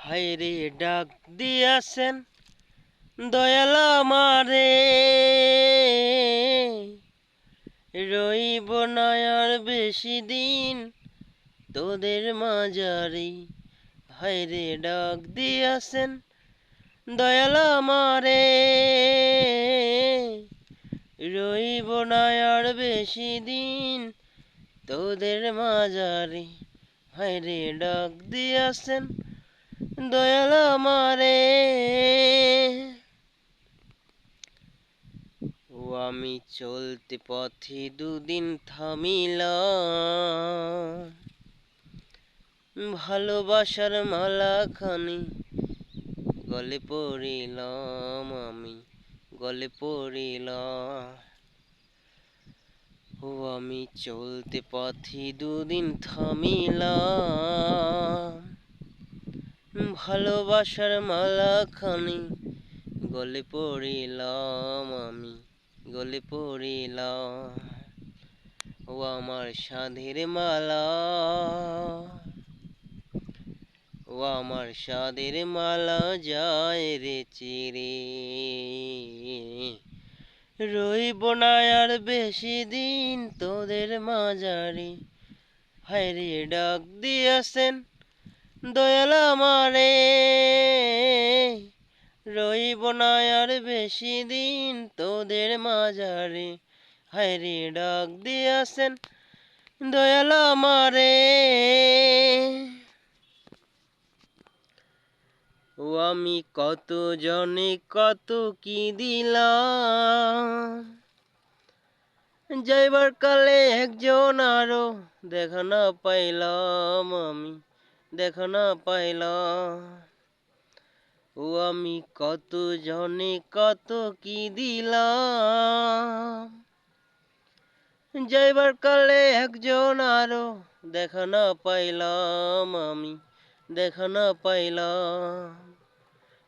হায়রে ডাক দিয়াছেন দয়াল আমারে, রইব না আর বেশি দিন তোদের মাঝারি। হায়রে ডাক দিয়াছেন দয়াল আমারে, রইব না আর বেশি দিন তোদের মাঝারি। হায়রে ডাক দিয়াছেন দয়াল আমারে। ও আমি চলতে পথে দুদিন থামিলাম, ভালোবাসার মালাখানি গলে পড়িলাম, আমি গলে পড়িলাম। ও আমি চলতে পথে দুদিন থামিলাম, ভালোবাসার মালাখানি গলে পড়িলাম, আমি গলে পড়িলাম। ও আমার সাধের মালা, ও আমার সাধের মালা যায় রে চিরে, রইব না আর বেশি দিন তোদের মাঝারে। হায়রে ডাক দিয়াছেন দয়াল আমারে, রইব না আর বেশি দিন তোদের মাঝারে। হায়রে ডাক দিয়াছেন দয়াল আমারে। ও আমি কত জনে কত কি দিলাম, যাইবার কালে একজন আরো দেখা না পাইলাম, আমি দেখা না পাইলাম। ও আমি কত জনে কত কি দিলাম, যাইবার কালে একজন আরো দেখা না পাইলাম, আমি দেখা না পাইলাম।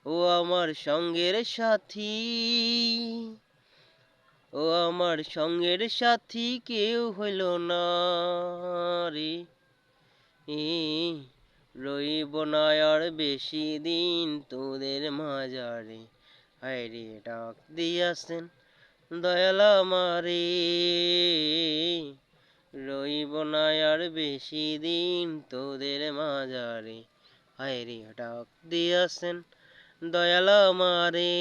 ও আমার সঙ্গের সাথী, ও আমার সঙ্গের সাথী কেউ হইল না রে, রইব না আর বেশি দিন তোদের মাঝারে। হায়রে ডাক দিয়াছেন দয়াল আমারে, রইব না আর বেশি দিন তোদের মাঝারে। হায়রে ডাক দিয়াছেন দয়াল আমারে।